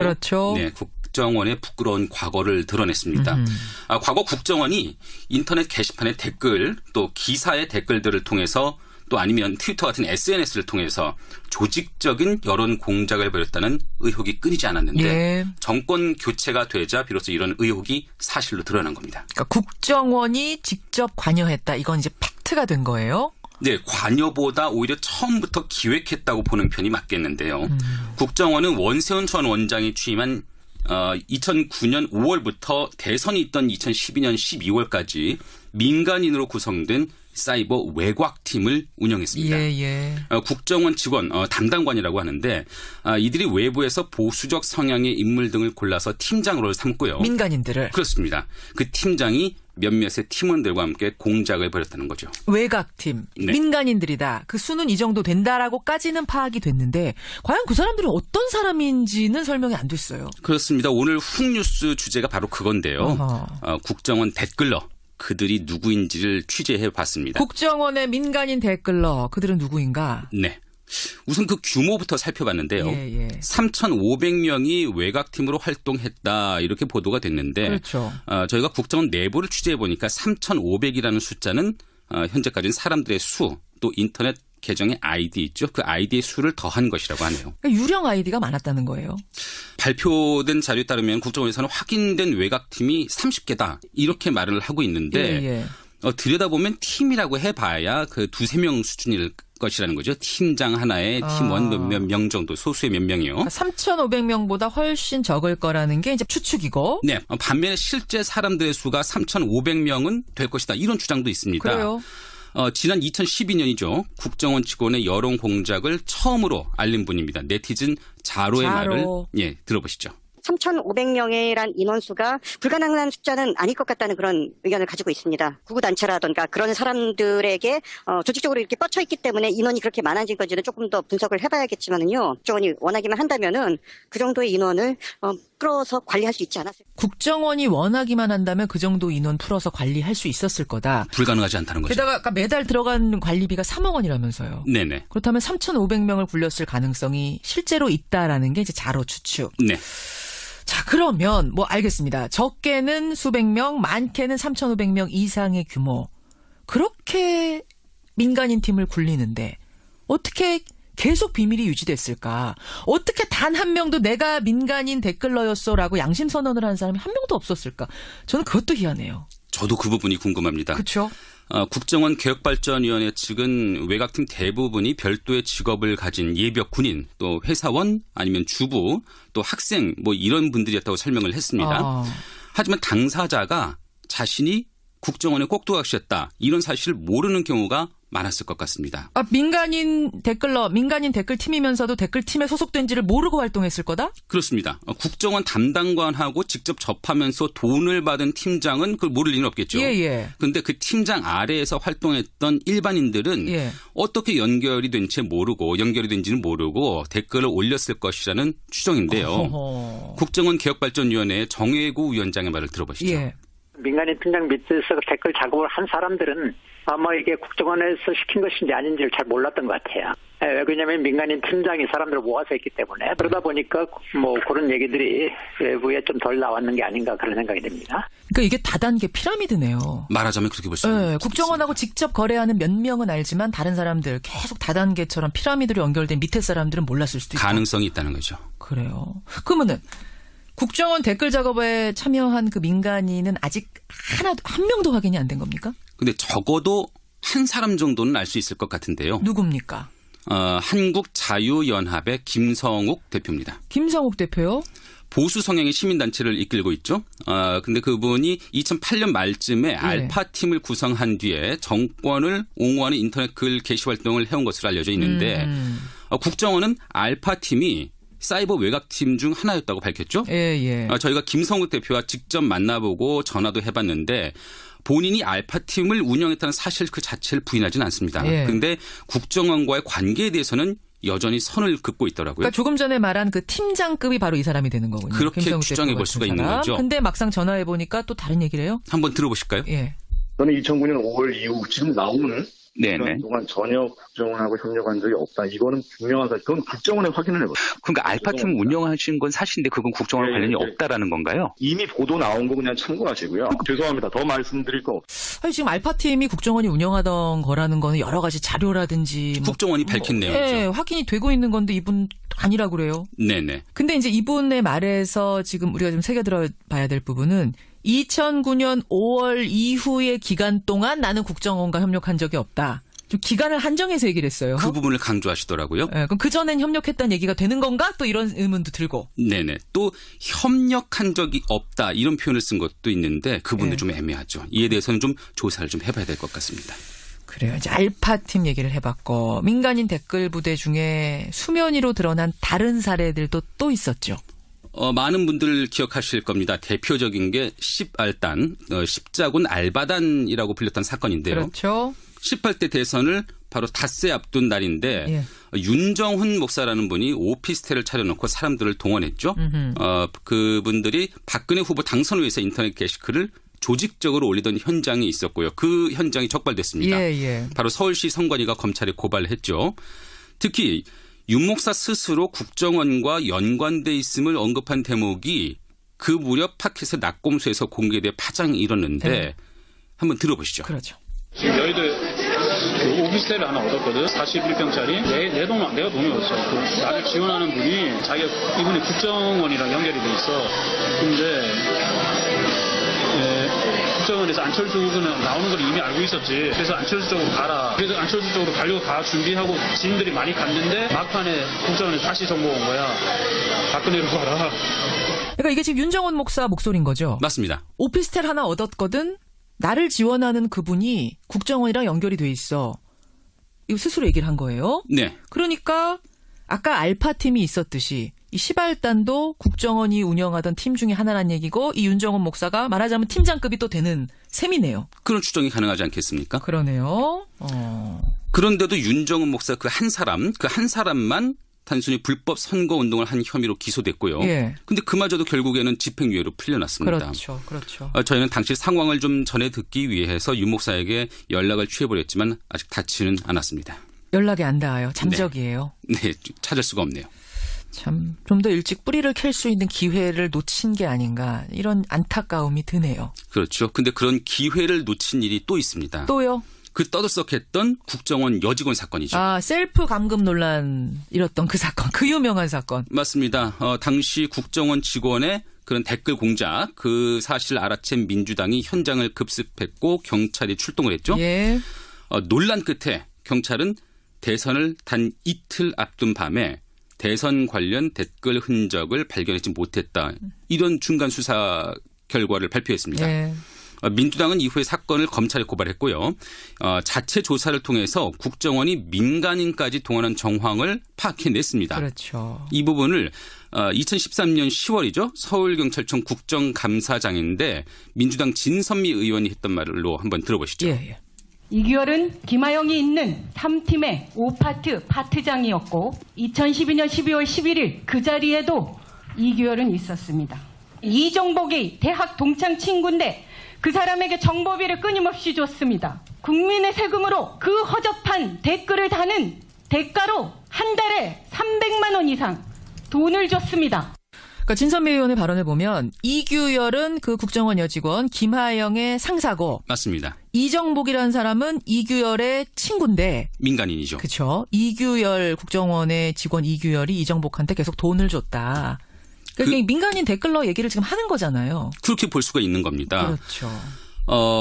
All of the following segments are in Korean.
그렇죠. 네, 국정원의 부끄러운 과거를 드러냈습니다. 과거 국정원이 인터넷 게시판의 댓글 또 기사의 댓글들을 통해서 또 아니면 트위터 같은 SNS를 통해서 조직적인 여론 공작을 벌였다는 의혹이 끊이지 않았는데 예. 정권 교체가 되자 비로소 이런 의혹이 사실로 드러난 겁니다. 그러니까 국정원이 직접 관여했다. 이건 이제 팩트가 된 거예요? 네, 관여보다 오히려 처음부터 기획했다고 보는 편이 맞겠는데요. 국정원은 원세훈 전 원장이 취임한 2009년 5월부터 대선이 있던 2012년 12월까지 민간인으로 구성된 사이버 외곽팀을 운영했습니다. 예. 국정원 직원 담당관이라고 하는데 이들이 외부에서 보수적 성향의 인물 등을 골라서 팀장으로 삼고요. 민간인들을. 그렇습니다. 그 팀장이 몇몇의 팀원들과 함께 공작을 벌였다는 거죠. 외곽팀, 네. 민간인들이다. 그 수는 이 정도 된다라고까지는 파악이 됐는데 과연 그 사람들은 어떤 사람인지는 설명이 안 됐어요. 그렇습니다. 오늘 훅뉴스 주제가 바로 그건데요. 국정원 댓글러. 그들이 누구인지를 취재해 봤습니다. 국정원의 민간인 댓글러. 그들은 누구인가? 네. 우선 그 규모부터 살펴봤는데요. 예. 3,500명이 외곽팀으로 활동했다 이렇게 보도가 됐는데 그렇죠. 저희가 국정원 내부를 취재해 보니까 3,500이라는 숫자는 현재까지는 사람들의 수 또 인터넷 계정의 아이디 있죠. 그 아이디의 수를 더한 것이라고 하네요. 유령 아이디가 많았다는 거예요. 발표된 자료에 따르면 국정원에서는 확인된 외곽팀이 30개다 이렇게 말을 하고 있는데 들여다보면 팀이라고 해봐야 그 두세 명 수준일 것이라는 거죠. 팀장 하나에 팀원 몇 명 정도 소수의 몇 명이요. 그러니까 3,500명보다 훨씬 적을 거라는 게 이제 추측이고. 네. 반면에 실제 사람들의 수가 3,500명은 될 것이다. 이런 주장도 있습니다. 그래요. 지난 2012년이죠. 국정원 직원의 여론 공작을 처음으로 알린 분입니다. 네티즌 자로의 말을 들어보시죠. 3,500명이란 인원수가 불가능한 숫자는 아닐 것 같다는 그런 의견을 가지고 있습니다. 구구단체라든가 그런 사람들에게 조직적으로 이렇게 뻗쳐 있기 때문에 인원이 그렇게 많아진 건지는 조금 더 분석을 해봐야겠지만은요. 국정원이 원하기만 한다면은 그 정도의 인원을 끌어서 관리할 수 있지 않았을까. 국정원이 원하기만 한다면 그 정도 인원 풀어서 관리할 수 있었을 거다. 불가능하지 않다는 거죠. 게다가 아까 매달 들어간 관리비가 3억 원이라면서요. 네네. 그렇다면 3,500명을 굴렸을 가능성이 실제로 있다라는 게 이제 자로 추측. 네. 자, 그러면 알겠습니다. 적게는 수백 명, 많게는 3,500명 이상의 규모. 그렇게 민간인 팀을 굴리는데 어떻게 계속 비밀이 유지됐을까? 어떻게 단 한 명도 내가 민간인 댓글러였어라고 양심 선언을 한 사람이 한 명도 없었을까? 저는 그것도 희한해요. 저도 그 부분이 궁금합니다. 그렇죠. 국정원 개혁발전위원회 측은 외곽팀 대부분이 별도의 직업을 가진 예비역 군인 또 회사원 아니면 주부 또 학생 이런 분들이었다고 설명을 했습니다. 하지만 당사자가 자신이 국정원에 꼭두각시였다 이런 사실을 모르는 경우가 많았을 것 같습니다. 민간인 댓글팀이면서도 댓글팀에 소속된지를 모르고 활동했을 거다? 그렇습니다. 국정원 담당관하고 직접 접하면서 돈을 받은 팀장은 그걸 모를 리는 없겠죠. 그런데 그 팀장 아래에서 활동했던 일반인들은 어떻게 연결이 된지는 모르고 댓글을 올렸을 것이라는 추정인데요. 국정원 개혁발전위원회 정혜구 위원장의 말을 들어보시죠. 민간인 팀장 밑에서 댓글 작업을 한 사람들은 아마 이게 국정원에서 시킨 것인지 아닌지를 잘 몰랐던 것 같아요. 왜냐하면 민간인 팀장이 사람들을 모아서 했기 때문에 그러다 보니까 그런 얘기들이 외부에 좀 덜 나왔는 게 아닌가 그런 생각이 듭니다. 그러니까 이게 다단계 피라미드네요. 말하자면 그렇게 볼 수 있습니다. 국정원하고 직접 거래하는 몇 명은 알지만 다른 사람들 계속 다단계처럼 피라미드로 연결된 밑에 사람들은 몰랐을 수도 있다. 가능성이 있다는 거죠. 그래요. 그러면은 국정원 댓글 작업에 참여한 그 민간인은 아직 한 명도 확인이 안 된 겁니까? 근데 적어도 한 사람 정도는 알 수 있을 것 같은데요. 누굽니까? 한국자유연합의 김성욱 대표입니다. 김성욱 대표요? 보수 성향의 시민단체를 이끌고 있죠. 근데 그분이 2008년 말쯤에 알파팀을 구성한 뒤에 정권을 옹호하는 인터넷 글 게시 활동을 해온 것으로 알려져 있는데 국정원은 알파팀이 사이버 외곽팀 중 하나였다고 밝혔죠. 저희가 김성욱 대표와 직접 만나보고 전화도 해봤는데 본인이 알파팀을 운영했다는 사실 그 자체를 부인하지는 않습니다. 그런데 국정원과의 관계에 대해서는 여전히 선을 긋고 있더라고요. 그러니까 조금 전에 말한 그 팀장급이 바로 이 사람이 되는 거군요. 그렇게 추정해 볼 수가 있는 거죠. 근데 막상 전화해 보니까 또 다른 얘기를 해요? 한번 들어보실까요? 저는 2009년 5월 이후 지금 나오는 네네. 그런 동안 전혀 국정원하고 협력한 적이 없다. 이거는 분명한 사실. 그건 국정원에 확인을 해봐요. 그러니까 알파팀 운영하신 건 사실인데 그건 국정원 관련이 없다라는 건가요? 이미 보도 나온 거 그냥 참고하시고요. 죄송합니다. 더 말씀드릴 거 없어요. 아니, 지금 알파팀이 국정원이 운영하던 거라는 거는 여러 가지 자료라든지 국정원이 밝힌 내용이죠. 네, 확인이 되고 있는 건데 이분 아니라 그래요. 네네. 근데 이제 이분의 말에서 지금 우리가 좀 새겨들어 봐야 될 부분은 2009년 5월 이후의 기간 동안 나는 국정원과 협력한 적이 없다. 좀 기간을 한정해서 얘기를 했어요. 그 부분을 강조하시더라고요. 네, 그럼 그전엔 협력했다는 얘기가 되는 건가? 또 이런 의문도 들고. 네네. 또 협력한 적이 없다 이런 표현을 쓴 것도 있는데 그분도 좀 애매하죠. 이에 대해서는 좀 조사를 좀 해봐야 될 것 같습니다. 그래요. 이제 알파팀 얘기를 해봤고 민간인 댓글 부대 중에 수면 위로 드러난 다른 사례들도 또 있었죠. 많은 분들 기억하실 겁니다. 대표적인 게 10알단, 십자군 알바단이라고 불렸던 사건인데요. 그렇죠. 18대 대선을 바로 닷새 앞둔 날인데 윤정훈 목사라는 분이 오피스텔을 차려놓고 사람들을 동원했죠. 그분들이 박근혜 후보 당선을 위해서 인터넷 게시글을 조직적으로 올리던 현장이 있었고요. 그 현장이 적발됐습니다. 바로 서울시 선관위가 검찰에 고발을 했죠. 특히 윤 목사 스스로 국정원과 연관돼 있음을 언급한 대목이 그 무렵 팟캐스트 낙곰수에서 공개돼 파장이 일었는데 한번 들어보시죠. 그렇죠. 지금 너희들 그 오피스텔을 하나 얻었거든. 41평짜리. 내가 돈이 없어. 그 나를 지원하는 분이 이분이 국정원이랑 연결이 돼 있어. 근데 국정원에서 안철수는 나오는 걸 이미 알고 있었지. 그래서 안철수 쪽으로 가라. 그래서 안철수 쪽으로 가려고 다 준비하고 지인들이 많이 갔는데 막판에 국정원에 다시 정보가 온 거야. 박근혜로 가라. 그러니까 이게 지금 윤정훈 목사 목소리인 거죠? 맞습니다. 오피스텔 하나 얻었거든. 나를 지원하는 그분이 국정원이랑 연결이 돼 있어. 이거 스스로 얘기를 한 거예요. 네. 그러니까 아까 알파팀이 있었듯이 이 시발단도 국정원이 운영하던 팀 중에 하나란 얘기고 이 윤정훈 목사가 말하자면 팀장급이 또 되는 셈이네요. 그런 추정이 가능하지 않겠습니까? 그러네요. 그런데도 윤정훈 목사 그 한 사람만 단순히 불법 선거운동을 한 혐의로 기소됐고요. 근데 그마저도 결국에는 집행유예로 풀려났습니다. 그렇죠. 저희는 당시 상황을 좀 전해 듣기 위해서 윤 목사에게 연락을 취해보렸지만 아직 닿지는 않았습니다. 연락이 안 닿아요. 잠적이에요. 네, 찾을 수가 없네요. 참, 좀 더 일찍 뿌리를 캘 수 있는 기회를 놓친 게 아닌가 이런 안타까움이 드네요. 그렇죠. 근데 그런 기회를 놓친 일이 또 있습니다. 또요? 그 떠들썩했던 국정원 여직원 사건이죠. 셀프 감금 논란 일었던 그 사건, 그 유명한 사건. 맞습니다. 당시 국정원 직원의 그런 댓글 공작, 그 사실을 알아챈 민주당이 현장을 급습했고 경찰이 출동을 했죠. 논란 끝에 경찰은 대선을 단 이틀 앞둔 밤에 대선 관련 댓글 흔적을 발견하지 못했다. 이런 중간 수사 결과를 발표했습니다. 민주당은 이후에 사건을 검찰에 고발했고요. 자체 조사를 통해서 국정원이 민간인까지 동원한 정황을 파악해냈습니다. 그렇죠. 이 부분을 2013년 10월이죠. 서울경찰청 국정감사장인데 민주당 진선미 의원이 했던 말로 한번 들어보시죠. 이규열은 김하영이 있는 3팀의 5파트 파트장이었고 2012년 12월 11일 그 자리에도 이규열은 있었습니다. 이정복이 대학 동창 친구인데 그 사람에게 정보비를 끊임없이 줬습니다. 국민의 세금으로 그 허접한 댓글을 다는 대가로 한 달에 300만 원 이상 돈을 줬습니다. 그러니까 진선미 의원의 발언을 보면 이규열은 그 국정원 여직원 김하영의 상사고 맞습니다. 이정복이라는 사람은 이규열의 친구인데 민간인이죠. 그렇죠. 이규열 국정원의 직원 이규열이 이정복한테 계속 돈을 줬다. 그러니까 민간인 댓글러 얘기를 지금 하는 거잖아요. 그렇게 볼 수가 있는 겁니다. 그렇죠.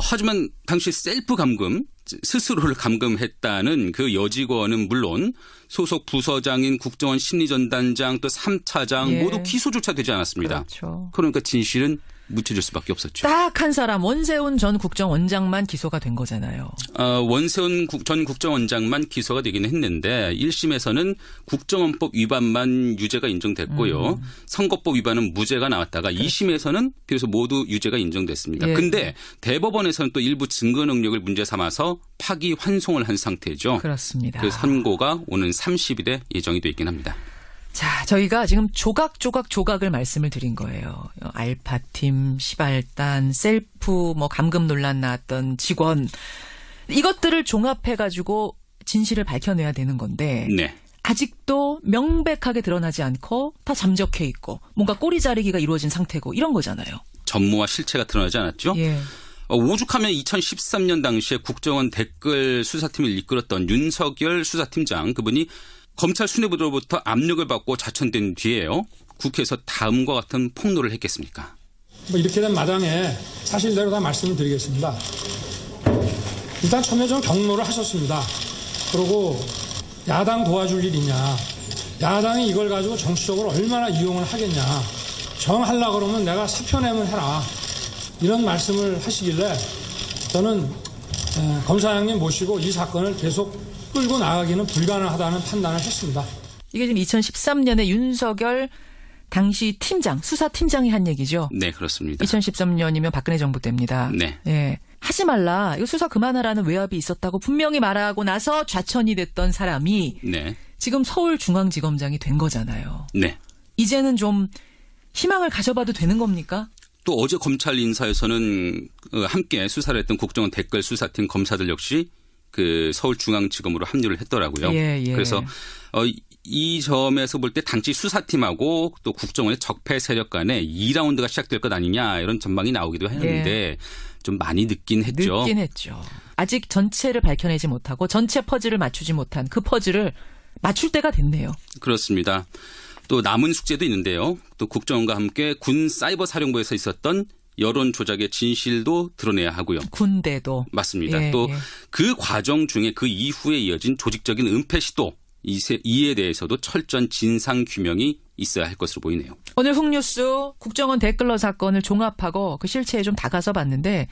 하지만 당시 셀프 감금, 스스로를 감금했다는 그 여직원은 물론 소속 부서장인 국정원 심리전단장 또 3차장 모두 기소조차 되지 않았습니다. 그렇죠. 그러니까 진실은 묻혀질 수밖에 없었죠. 딱 한 사람 원세훈 전 국정원장만 기소가 된 거잖아요. 원세훈 전 국정원장만 기소가 되긴 했는데 1심에서는 국정원법 위반만 유죄가 인정됐고요. 선거법 위반은 무죄가 나왔다가 2심에서는 비로소 모두 유죄가 인정됐습니다. 근데 대법원에서는 또 일부 증거 능력을 문제 삼아서 파기환송을 한 상태죠. 그렇습니다. 그 선고가 오는 30일에 예정이 돼 있긴 합니다. 자, 저희가 지금 조각을 말씀을 드린 거예요. 알파팀, 시발단, 셀프, 감금 논란 나왔던 직원. 이것들을 종합해가지고 진실을 밝혀내야 되는 건데 네. 아직도 명백하게 드러나지 않고 다 잠적해 있고 뭔가 꼬리 자르기가 이루어진 상태고 이런 거잖아요. 전모와 실체가 드러나지 않았죠. 예. 오죽하면 2013년 당시에 국정원 댓글 수사팀을 이끌었던 윤석열 수사팀장 그분이 검찰 수뇌부로부터 압력을 받고 자천된 뒤에요. 국회에서 다음과 같은 폭로를 했겠습니까? 이렇게 된 마당에 사실대로 다 말씀을 드리겠습니다. 일단 처음에 좀 경로를 하셨습니다. 그리고 야당 도와줄 일 있냐. 야당이 이걸 가지고 정치적으로 얼마나 이용을 하겠냐. 정하려고 그러면 내가 사표 내면 해라. 이런 말씀을 하시길래 저는 검사장님 모시고 이 사건을 계속 끌고 나가기는 불가능하다는 판단을 했습니다. 이게 지금 2013년에 윤석열 당시 팀장, 수사팀장이 한 얘기죠. 네, 그렇습니다. 2013년이면 박근혜 정부 때입니다. 네. 예. 하지 말라. 이거 수사 그만하라는 외압이 있었다고 분명히 말하고 나서 좌천이 됐던 사람이 네. 지금 서울중앙지검장이 된 거잖아요. 네. 이제는 좀 희망을 가져봐도 되는 겁니까? 또 어제 검찰 인사에서는 함께 수사를 했던 국정원 댓글 수사팀 검사들 역시 그 서울중앙지검으로 합류를 했더라고요. 예, 예. 그래서 이 점에서 볼 때 당시 수사팀하고 또 국정원의 적폐 세력 간에 2라운드가 시작될 것 아니냐 이런 전망이 나오기도 했는데 예. 좀 많이 늦긴 했죠. 늦긴 했죠. 아직 전체를 밝혀내지 못하고 전체 퍼즐을 맞추지 못한 그 퍼즐을 맞출 때가 됐네요. 그렇습니다. 또 남은 숙제도 있는데요. 또 국정원과 함께 군 사이버 사령부에서 있었던 여론 조작의 진실도 드러내야 하고요. 군대도. 맞습니다. 예, 또 예. 그 과정 중에 그 이후에 이어진 조직적인 은폐 시도 이에 대해서도 철저한 진상 규명이 있어야 할 것으로 보이네요. 오늘 훅뉴스 국정원 댓글러 사건을 종합하고 그 실체에 좀 다가서 봤는데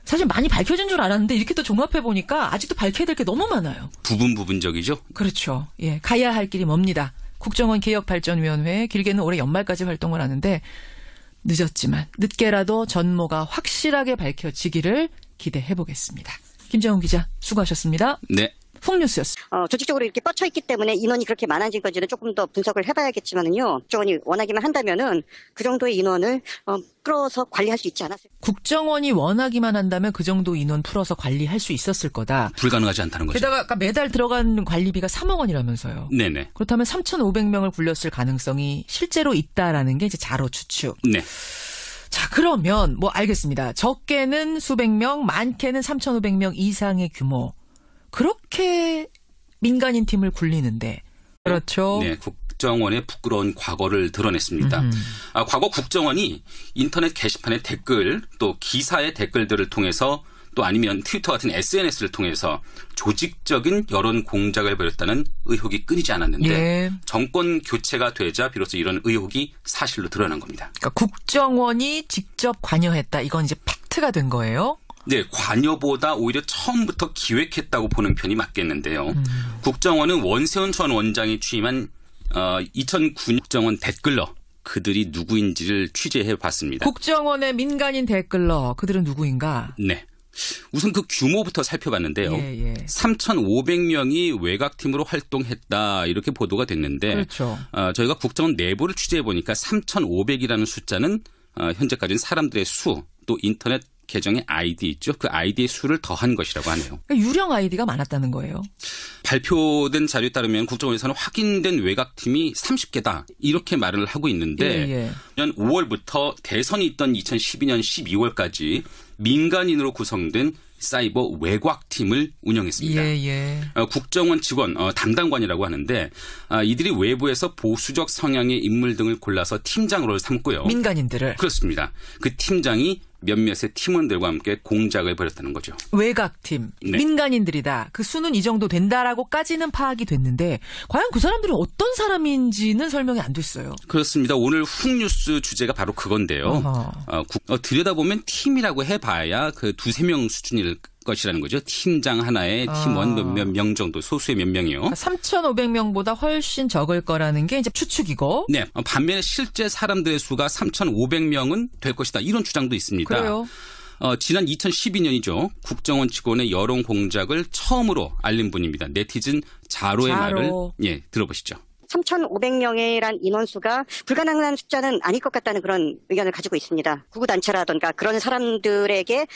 사실 많이 밝혀진 줄 알았는데 이렇게 또 종합해 보니까 아직도 밝혀야 될 게 너무 많아요. 부분적이죠. 그렇죠. 예, 가야 할 길이 멉니다. 국정원 개혁발전위원회 길게는 올해 연말까지 활동을 하는데 늦었지만 늦게라도 전모가 확실하게 밝혀지기를 기대해 보겠습니다. 김정은 기자 수고하셨습니다. 네. 훅뉴스였습니다. 조직적으로 이렇게 뻗쳐 있기 때문에 인원이 그렇게 많아진 건지는 조금 더 분석을 해봐야겠지만은요. 국정원이 원하기만 한다면은 그 정도의 인원을 끌어서 관리할 수 있지 않았을까. 국정원이 원하기만 한다면 그 정도 인원 풀어서 관리할 수 있었을 거다. 불가능하지 않다는 거죠. 게다가 아까 매달 들어간 관리비가 3억 원이라면서요. 네네. 그렇다면 3,500명을 굴렸을 가능성이 실제로 있다라는 게 이제 자로 추측. 네. 자, 그러면 뭐 알겠습니다. 적게는 수백 명, 많게는 3,500명 이상의 규모. 그렇게 민간인 팀을 굴리는데. 그렇죠. 네, 국정원의 부끄러운 과거를 드러냈습니다. 과거 국정원이 인터넷 게시판의 댓글 또 기사의 댓글들을 통해서 또 아니면 트위터 같은 SNS를 통해서 조직적인 여론 공작을 벌였다는 의혹이 끊이지 않았는데 예. 정권 교체가 되자 비로소 이런 의혹이 사실로 드러난 겁니다. 그러니까 국정원이 직접 관여했다. 이건 이제 팩트가 된 거예요. 네, 관여보다 오히려 처음부터 기획했다고 보는 편이 맞겠는데요. 국정원은 원세훈 전 원장이 취임한 2009년 국정원 댓글러 그들이 누구인지를 취재해 봤습니다. 국정원의 민간인 댓글러 그들은 누구인가? 네. 우선 그 규모부터 살펴봤는데요. 예, 예. 3,500명이 외곽팀으로 활동했다 이렇게 보도가 됐는데 그렇죠. 저희가 국정원 내부를 취재해 보니까 3,500이라는 숫자는 현재까지는 사람들의 수 또 인터넷 계정의 아이디 있죠. 그 아이디의 수를 더한 것이라고 하네요. 그러니까 유령 아이디가 많았다는 거예요. 발표된 자료에 따르면 국정원에서는 확인된 외곽팀이 30개다 이렇게 말을 하고 있는데 예. 년 5월부터 대선이 있던 2012년 12월까지 민간인으로 구성된 사이버 외곽팀을 운영했습니다. 예. 국정원 직원 담당관이라고 하는데 이들이 외부에서 보수적 성향의 인물 등을 골라서 팀장으로 삼고요. 민간인들을. 그렇습니다. 그 팀장이 몇몇의 팀원들과 함께 공작을 벌였다는 거죠. 외곽팀, 네. 민간인들이다. 그 수는 이 정도 된다라고까지는 파악이 됐는데 과연 그 사람들은 어떤 사람인지는 설명이 안 됐어요. 그렇습니다. 오늘 훅뉴스 주제가 바로 그건데요. 들여다보면 팀이라고 해봐야 그 2-3명 수준일 것이라는 거죠. 팀장 하나에 팀원 몇 명 정도 소수의 몇 명이요. 3,500명보다 훨씬 적을 거라는 게 이제 추측이고. 네. 반면에 실제 사람들의 수가 3,500명은 될 것이다. 이런 주장도 있습니다. 그래요. 지난 2012년이죠. 국정원 직원의 여론 공작을 처음으로 알린 분입니다. 네티즌 자로의 말을 들어보시죠. 3,500명이란 인원수가 불가능한 숫자는 아닐 것 같다는 그런 의견을 가지고 있습니다. 구구단체라든가 그런 사람들에게